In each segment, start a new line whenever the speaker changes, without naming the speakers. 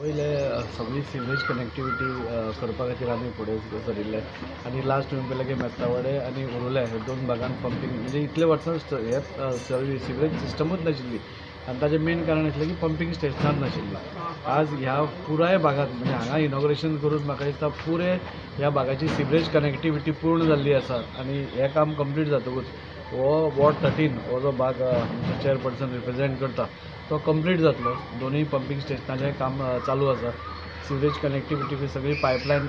पहिले सगळी sewerage connectivity करपा खातीर आमी फुडें सरिल्ले आनी लास्ट तुमी पळयलें की मेस्तावडे आनी उरुले हे दोन भागांत पंपींग म्हणजे इतले वर्सां हे सिवरेज सिस्टमूच नाशिल्ली आनी ताजें मेन कारण आशिल्लें की पंपींग स्टेशनां नाशिल्ली. आज ह्या पुराय भागात म्हणजे हांगा इनॉग्रेशन करून म्हाका दिसता पुरे ह्या भागाची सिवरेज कनेक्टिविटी पूर्ण जाल्ली आसा आनी हें काम कंप्लीट जातकूच हो वॉर्ड 13 हो जो भाग चेअरपर्सन रिप्रेझेंट करता तो कंप्लीट जातलो. दोनूय पंपींग स्टेशनाचें काम चालू आसा. सिवरेज कनेक्टिविटी बी सगळी पायपलायन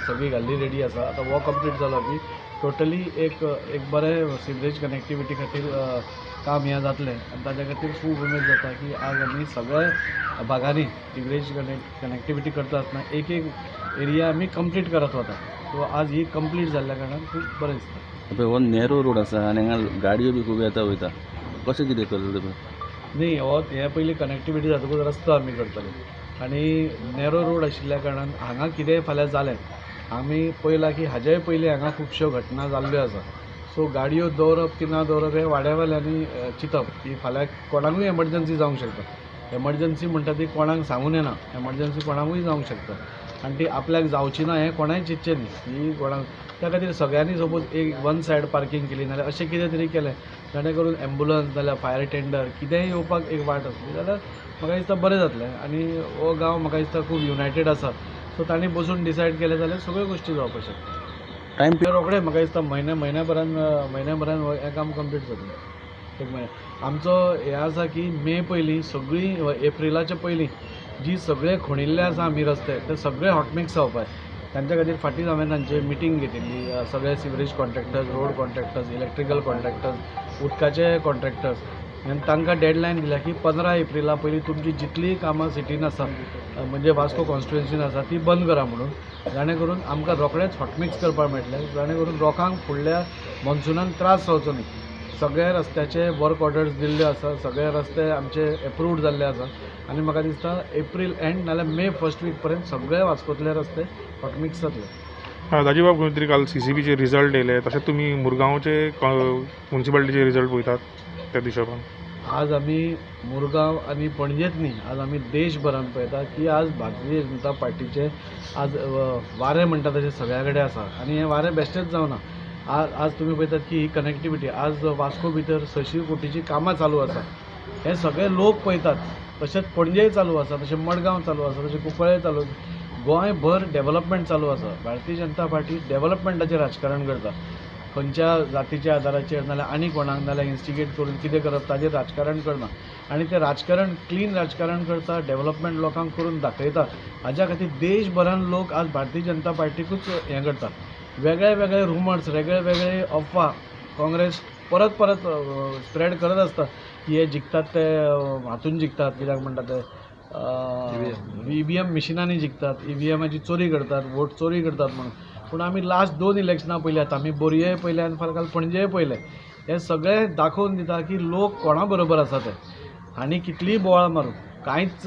सगळी घाल्ली रेडी आसा. आतां हो कंप्लीट जालो की टोटली एक बरें सिवरेज कनेक्टिविटी खातीर काम हें जातलें आनी ताज्या खातीर खूब उमेद जाता की आज आमी सगळ्या भागांनी सिवरेज कनेक्टिविटी करता आसतना एक एरिया आमी कंप्लीट करत वता. सो आज ही कंप्लीट जाल्ल्या कारणान खूब बरें दिसता.
हो नॅरो रोड आसा आनी हांगा गाडयो बी खूब येता वयता, कशें कितें करता तुमी?
न्ही हो हे पयलीं कनेक्टिविटी जातकूच रस्तो आमी करतले आनी नॅरो रोड आशिल्ल्या कारणान हांगा कितेंय फाल्यां जालें आमी पळयलां की हाजेय पयलीं हांगा खुबश्यो घटना जाल्ल्यो आसा. सो गाडयो दवरप की ना दवरप हें वाड्यावेल्यांनी चिंतप की फाल्यां कोणाकूय एमर्जन्सी जावंक शकता. एमर्जन्सी म्हणटा ती कोणाक सांगून येना, एमर्जन्सी कोणाकूय जावंक शकता आनी ती आपल्याक जावची ना हें कोणाय चिंतचें न्ही. ही कोणाक त्या खातीर सगळ्यांनी सपोज एक वन सायड पार्किंग केली नाल्यार अशें कितें तरी केलें जेणे करून एम्बुलन्स नाल्यार फायर टेंडर कितेंय येवपाक एक वाट आसली जाल्यार म्हाका दिसता बरें जातलें. आनी हो गांव म्हाका दिसता खूब युनायटेड आसा. सो तांणी बसून डिसायड केलें जाल्यार सगळ्यो गोश्टी जावपाक शकता.
टायम
रोखडें म्हाका दिसता म्हयन्याभरान हें काम कंप्लीट जातलें. एक म्हयन्या आमचो हें आसा की मे पयलीं सगळीं एप्रिलाच्या पयलीं जी सगळे खणिल्ले आसा आमी रस्ते ते सगळे हॉटमिक्स जावपाय. तांच्या खातीर फाटींच हांवें तांचे मिटींग घेतिल्ली. सगळे sewerage contractors, road contractors, electrical contractors, उदकाचे कॉन्ट्रॅक्टर्स आनी तांकां डेडलायन दिल्या की 15 एप्रिला पयलीं तुमची जितलीय कामां सिटीन आसा म्हणजे वास्को कॉन्स्टिट्युएन्सीन आसा ती बंद करा म्हणून, जाणे करून आमकां रोखडेंच हॉटमिक्स करपाक मेळटलें. जाणे करून लोकांक फुडल्या मॉन्सुनान त्रास जावचो न्ही. सगळ्या रस्त्याचे वर्क ऑर्डर्स दिल्ल्यो आसा, सगळे रस्ते आमचे एप्रूव्ड जाल्ले आसा आनी म्हाका दिसता एप्रील एंड नाल्यार मे फर्स्ट वीक पर्यंत सगळे वास्कोतले रस्ते हॉटमिक्स जातले.
दाजीबाब खंय तरी काल CCBचे रिजल्ट येयले, तशेंच तुमी मुरगांवचे म्युन्सिपालिटीचे रिजल्ट पळयतात त्या हिशोबान?
आज आमी मुरगांव आनी पणजेच न्ही, आज आमी देशभरान पळयता की आज भारतीय जनता पार्टीचे आज वारें म्हणटा तशें सगळ्या कडेन आसा आनी हें वारें बेश्टेंच जावना. आज तुमी पळयतात की ही कनेक्टिविटी आज वास्को भितर 600 कोटीची कामां चालू आसा. हे सगळे लोक पळयतात. तशेंच पणजेय चालू आसा, तशें मडगांव चालू आसा, तशें कुंकळे चालू आसा. गोंयभर डेव्हलपमेंट चालू आसा. भारतीय जनता पार्टी डेव्हलपमेंटाचेर राजकारण करता. खंयच्या जातीच्या आदाराचेर नाल्यार आनी कोणाक नाल्यार इन्स्टिगेट करून कितें करप ताजेर राजकारण करना आनी तें राजकारण क्लीन राजकारण करता. डेव्हलपमेंट लोकांक करून दाखयता. हाज्या खातीर देशभरान लोक आज भारतीय जनता पार्टीकूच हें करता. वेगळे वेगळे रुमर्स, वेगळे वेगळे अफवा काँग्रेस परत स्प्रेड करत आसता की हे जिखतात ते हातून जिखतात, कित्याक म्हणटा ते EVM मिशिनांनी जिखतात, EVMची चोरी करतात, वोट चोरी करतात म्हणून. पूण आमी लास्ट 2 इलेक्शनां पयलीं आतां आमी बोरये पयले आनी फाल्यां काल पणजेय पयले. हे सगळे दाखोवन दिता की लोक कोणा बरोबर आसा ते. आनी कितलीय बोवाळ मारूं कांयच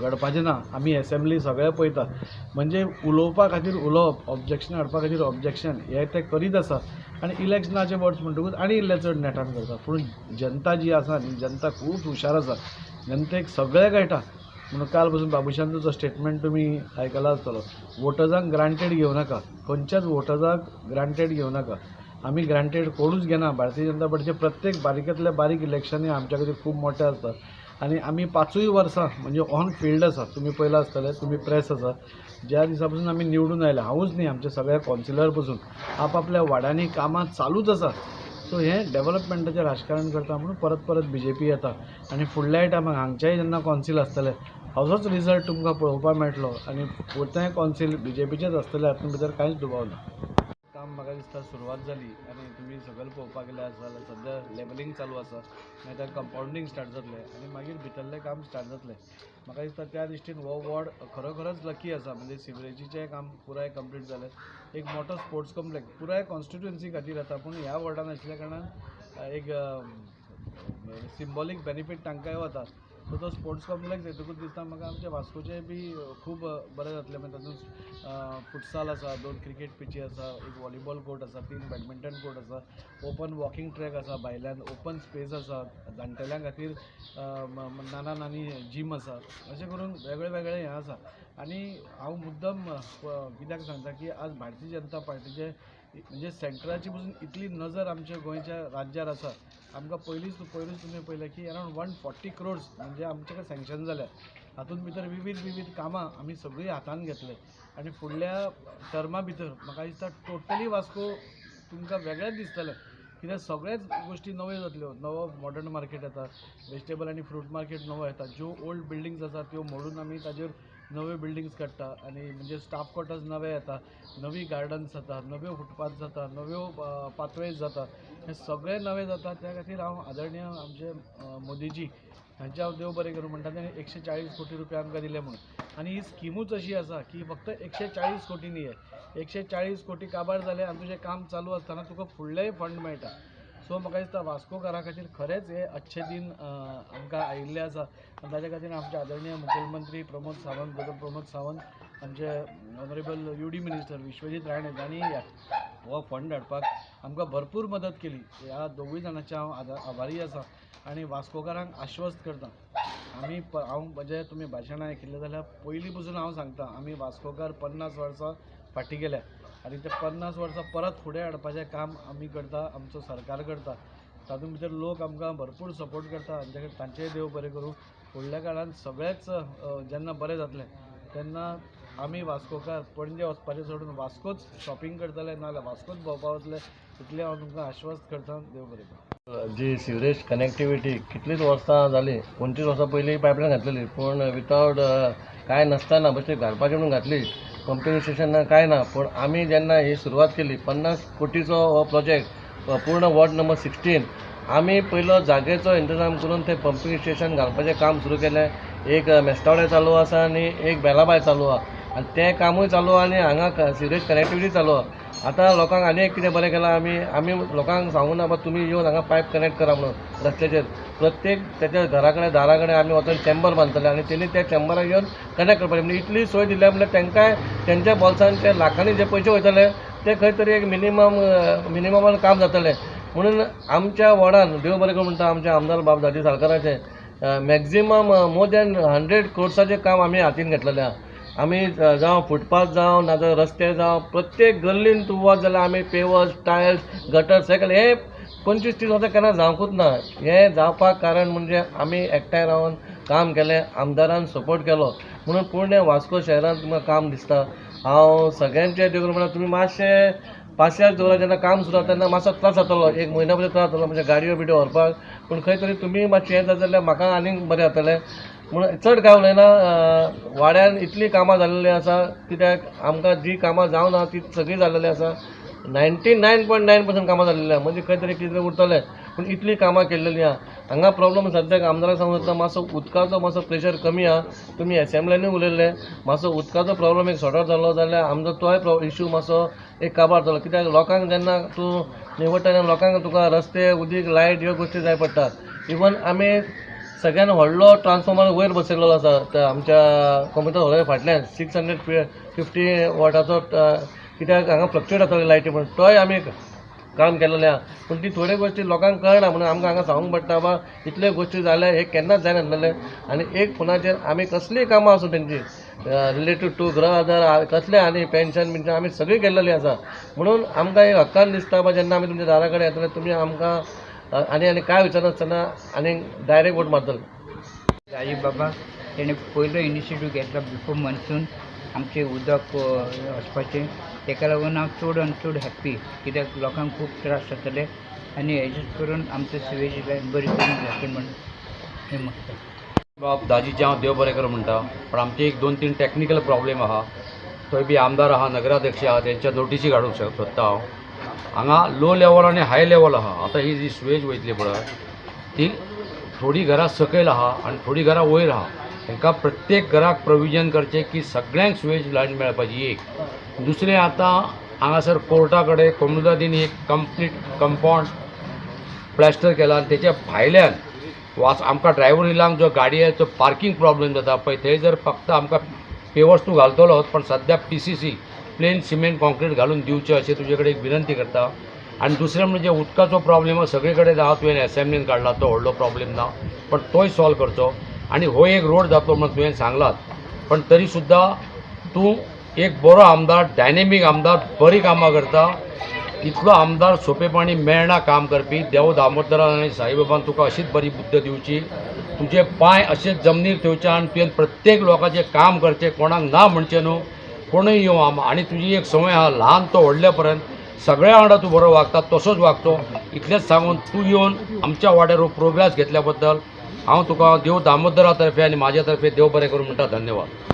घडपाचें ना. आमी एसेंब्ली सगळे पळयतात. म्हणजे उलोवपा खातीर उलोवप, ऑब्जेक्शन हाडपा खातीर ऑब्जेक्शन हें ते करीत आसा आनी इलेक्शनाचे वर्ड्स म्हणटकूच आनी इल्ले चड नेटान करता. पूण जनता जी आसा न्ही, जनता खूब हुशार आसा. जनतेक सगळें कळटा. म्हणून काल पासून बाबुशांचो जो स्टेटमेंट तुमी आयकला आसतलो, वोटर्सांक ग्रांटेड घेवं नाका, खंयच्याच वोटर्सांक ग्रांटेड घेवं नाका. आमी ग्रांटेड कोणूच घेना. भारतीय जनता पार्टीचे प्रत्येक बारीकांतल्या बारीक इलेक्शनी आमच्या खातीर खूब मोठे आसता आनी आमी 5 वर्सां म्हणजे ऑन फिल्ड आसा. तुमी पळयलां आसतलें, तुमी प्रेस आसा, ज्या दिसा पसून आमी निवडून आयल्या, हांवूच न्ही आमचे सगळे कॉन्सिलर पसून आपआपल्या वाड्यांनी कामां चालूच आसा. सो हें डेव्हलपमेंटाचें राजकारण करता म्हणून परत BJP येता आनी फुडल्याय टायमाक हांगचेय जेन्ना कॉन्सिल आसतले असोच रिजल्ट तुमकां पळोवपाक मेळटलो आनी फुडचें कॉन्सिल BJPचेच आसतलें, हातूंत भितर कांयच दुबाव ना. काम म्हाका दिसता सुरवात जाली आनी तुमी सकयल पळोवपाक गेल्यार जाल्यार सद्या लेवलिंग चालू आसा. मागीर कंपावंडींग स्टार्ट जातलें आनी मागीर भितरलें काम स्टार्ट जातलें. म्हाका दिसता त्या दृश्टीन हो वॉर्ड खरोखरच लकी आसा. म्हणजे सिवरेजीचें काम पुराय कंप्लीट जालें. एक मोठो स्पोर्ट्स कॉम्प्लेक्स पुराय कॉन्स्टिट्युएन्सी खातीर येता, पूण ह्या वॉर्डान आशिल्ल्या कारणान एक सिंबॉलीक बेनिफीट तांकांय वता. सो तो स्पोर्ट्स कॉम्प्लेक्स येतकूच दिसता म्हाका आमच्या वास्कोचे बी खूब बरें जातलें. मागीर तातूंत फुटसाल आसा, 2 क्रिकेट पिची आसा, एक व्हॉलीबॉल कोर्ट आसा, 3 बॅडमिंटन कोर्ट आसा, ओपन वॉकिंग ट्रॅक आसा, भायल्यान ओपन स्पेस आसा, जाणटेल्यां खातीर नाना नानी जीम आसा. अशें करून वेगळे वेगळे हें आसा. आनी हांव मुद्दम कित्याक सांगता की आज भारतीय जनता पार्टीचे म्हणजे सेंट्रलाची पसून इतली नजर आमच्या गोंयच्या राज्यार आसा. आमकां पयरूच तुमी पळयलें की अरावंड 140 crores म्हणजे आमचे कडेन सँक्शन जाल्या. हातूंत भितर विविध कामां आमी सगळीं हातान घेतले. आनी फुडल्या टर्मा भितर म्हाका दिसता टोटली वास्को तुमकां वेगळेंच दिसतलें. कित्याक सगळेच गोश्टी नव्यो जातल्यो. नवो मॉडर्न मार्केट येता, वेजिटेबल आनी फ्रूट मार्केट नवो येता. ज्यो ओल्ड बिल्डिंग्स आसा त्यो मोडून आमी ताजेर नव्यो बिल्डिंग्स काडटा. आनी म्हणजे स्टाफ क्वॉर्टर्स नवे येता, नवी गार्डन्स जाता, नव्यो फुटपाथ जाता, नव्यो पाथवेज जाता. हे सगळे नवे जाता. त्या खातीर हांव आदरणीय आमचे मोदीजी हांचे हांव देव बरें करूं म्हणटा. ताणें 140 कोटी रुपया आमकां दिले म्हणून. आनी ही स्किमूच अशी आसा की फक्त 140 कोटी न्ही. 140 कोटी काबार जाले आनी तुजें काम चालू आसतना तुका फुडलेय फंड मेळटा. सो म्हाका दिसता वास्कोकारा खातीर खरेंच हे अच्छे दिन आमकां आयिल्ले आसा. आनी ताच्या खातीर आमचे आदरणीय मुखेलमंत्री प्रमोद सावंत, आमचे honourable UD minister Vishwajit Rane हांणी हो फंड हाडपाक आमकां भरपूर मदत केली. ह्या दोगूय जाणांचे हांव आभारी आसा. आनी वास्कोकारांक आश्वस्त करता, हांव म्हजें तुमी भाशण आयकिल्लें जाल्यार पयलीं पसून हांव सांगता आमी वास्कोकार 50 वर्सां फाटीं गेल्या. आनी ते 50 वर्सां परत फुडें हाडपाचें काम आमी करता, आमचो सरकार करता. तातूंत भितर लोक आमकां भरपूर सपोर्ट करता. तांचेय देव बरें करूं. फुडल्या काळांत सगळेंच जेन्ना बरें जातलें तेन्ना आमी वास्कोकार पणजे वचपाचें सोडून वास्कोच शॉपिंग करतले, नाजाल्यार वास्कोच भोंवपा वतले. इतलें हांव तुमकां आश्वस्त करता. देव बरें करूं.
जी सिवरेज कनेक्टिविटी कितलींच वर्सां जाली, 25 वर्सां पयलीं पायपलायन घातलेली, पूण विथआवट कांय नासतना बेश्टी घालपाचें म्हणून घातली. पंपिंग स्टेशन कांय ना. पूण आमी जेन्ना ही सुरवात केली 50 कोटीचो हो प्रोजेक्ट पूर्ण वॉर्ड नंबर 16 आमी पयलो जागेचो इंतजाम करून थंय पंपिंग स्टेशन घालपाचें काम सुरू केलें. एक मेस्तावडे चालू आसा आनी एक बेलाबाय चालू आहा. आनी तें कामूय चालू आहा आनी हांगा सिवरेज कनेक्टिविटी चालू आहा. आतां लोकांक आनी एक कितें बरें केलां, आमी लोकांक सांगून ना तुमी येवन हांगा पायप कनेक्ट करा म्हणून रस्त्याचेर. प्रत्येक त्याच्या घरा कडेन दारा कडेन आमी वचून चेंबर बांदतले आनी तेणी त्या चेंबराक येवन कनेक्ट करपाचें. म्हणजे इतली सोय दिल्या म्हणल्यार तांकांय तेंच्या बोल्सांचे लाखांनी जे पयशे वयतले ते खंय तरी एक मिनिममान काम जातलें. म्हणून आमच्या वॉर्डान देव बरें करूं म्हणटा आमच्या आमदार बाब धाडी साळकाराचे मॅक्झिमम मोर दॅन 100 crores काम आमी हातीन घेतलेलें आहा. आमी जावं फुटपाथ जावं नाजाल्यार रस्ते जावं प्रत्येक गल्लीन तूं वच जाल्यार आमी पेवर्स, टायल्स, गटर सायकल हे 25-30 वर्सां केन्ना जावंकूच ना. हें जावपाक कारण म्हणजे आमी एकठांय रावन काम केलें, आमदारान सपोर्ट केलो. म्हणून पूर्ण वास्को शहरांत तुमकां काम दिसता. हांव सगळ्यांचे देव करूं म्हणटा तुमी मातशे पासियार दवरा. जेन्ना काम सुरू जाता तेन्ना मातसो त्रास जातलो, एक म्हयनो भितर त्रास जातलो म्हणजे गाडयो बिड्यो व्हरपाक. पूण खंय तरी तुमी मातशें हें जाता जाल्यार म्हाका आनीक बरें जातलें. म्हणून चड काय उलयना. वाड्यान इतलीं कामां जाल्लीं आसा कित्याक आमकां जी कामां जावना ती सगळीं जाल्लेली आसा. 99.9% कामां जाल्लेलीं आहा. म्हणजे खंय तरी कितें उरतलें पूण इतलीं कामां केल्लेलीं आहा. हांगा प्रॉब्लम सद्याक आमदाराक सांगूं येता मातसो उदकाचो मातसो प्रेशर कमी आहा. तुमी एसेंब्लीनूय उलयल्लें मातसो उदकाचो प्रॉब्लम एक सॉर्ट आवट जालो जाल्यार आमचो तोय इश्यू मातसो एक काबार जालो. कित्याक लोकांक जेन्ना तूं निवडटा तेन्ना लोकांक तुका रस्ते, उदीक, लायट ह्यो गोश्टी जाय पडटा. इवन आमी सगळ्यान व्हडलो ट्रान्सफॉर्मर वयर बसयल्लो आसा आमच्या कॉम्प्युटर हॉला फाटल्यान 650 वॉटाचो. कित्याक हांगा फ्लक्च्युएट जाताली लायटी म्हणून तोय आमी काम केलेलें आहा. पूण ती थोड्यो गोश्टी लोकांक कळना म्हणून आमकां हांगा सांगूंक पडटा बा इतल्यो गोश्टी जाल्या हे केन्नाच जायनासलें. आनी एक फोनाचेर आमी कसलीय कामां आसूं तेंची रिलेटेड टू गृह आधार कसले आनी पेन्शन आमी सगळीं केल्लेलीं आसा. म्हणून आमकां एक हक्कान दिसता बा जेन्ना आमी तुमच्या दारा कडेन येतले तुमी आमकां आनी काय विचारनासतना आनी डायरेक्ट वोट मारतले.
राजीव बाबा तेणें पयलो इनिशिएटीव घेतला बिफोर मनसून आमचें उदक वचपाचें. तेका लागून हांव चड आनी चड हॅप्पी कित्याक लोकांक खूब त्रास जातले आनी हेजेच करून आमचो सिवेज लायन बरी करून जातली म्हणून हें मागता.
बाब दाजीचें हांव देव बरें करूं म्हणटा. पण आमचे एक 2-3 टॅक्निकल प्रॉब्लेम आहा. थंय बी आमदार आहा, नगराध्यक्ष आहा, तेंच्या नोटीसी काडूंक सोदता हांव. हांगा लो लेवल आनी हाय लेवल आहा. आतां ही जी सुवेज वयतली पळय ती थोडी घरां सकयल आहा आनी थोडी घरां वयर आहा. तांकां प्रत्येक घराक प्रोविजन करचें की सगळ्यांक सुवेज लायन मेळपाची. एक दुसरें आतां हांगासर कोर्टा कडेन कोमुनिदादीन एक कंप्लीट कंपाउंड प्लॅस्टर केला आनी तेच्या भायल्यान आमकां ड्रायव्हरीलांक जो गाडयेचो पार्किंग प्रॉब्लेम जाता पळय थंय जर फक्त आमकां पेवर्स तूं घालतलो पण सद्या PCC प्लेन सिमेंट कॉन्क्रीट घालून दिवचें अशें तुजे कडेन एक विनंती करता. आनी दुसरें म्हणजे उदकाचो प्रॉब्लेम सगळे कडेन आहा तुवें असेंब्लीन काडला तो व्हडलो प्रॉब्लेम ना पण तोय सॉल्व करचो. आनी हो एक रोड जातलो म्हणून तुवें सांगलात पण तरी सुद्दां तूं एक बरो आमदार डायनेमीक आमदार बरी कामां करता. इतलो आमदार सोंपेपणी मेळना काम करपी देव दामोदरान आनी साईबाबान तुका अशीच बरी बुद्ध दिवची. तुजे पांय अशेच जमनीर ठेवचे आनी तुवें प्रत्येक लोकांचें काम करचें कोणाक ना म्हणचें न्हू. कोणूय येवं आनी तुजी एक संवय आहा ल्हान तो व्हडल्या पर्यंत सगळ्या वांगडा तूं बरो वागता तसोच वागचो. इतलेंच सांगून तूं येवन आमच्या वाड्यार प्रोग्रेस घेतल्या बद्दल हांव तुका देव दामोदरा तर्फे आनी म्हाज्या तर्फे देव बरें करूं म्हणटा. धन्यवाद.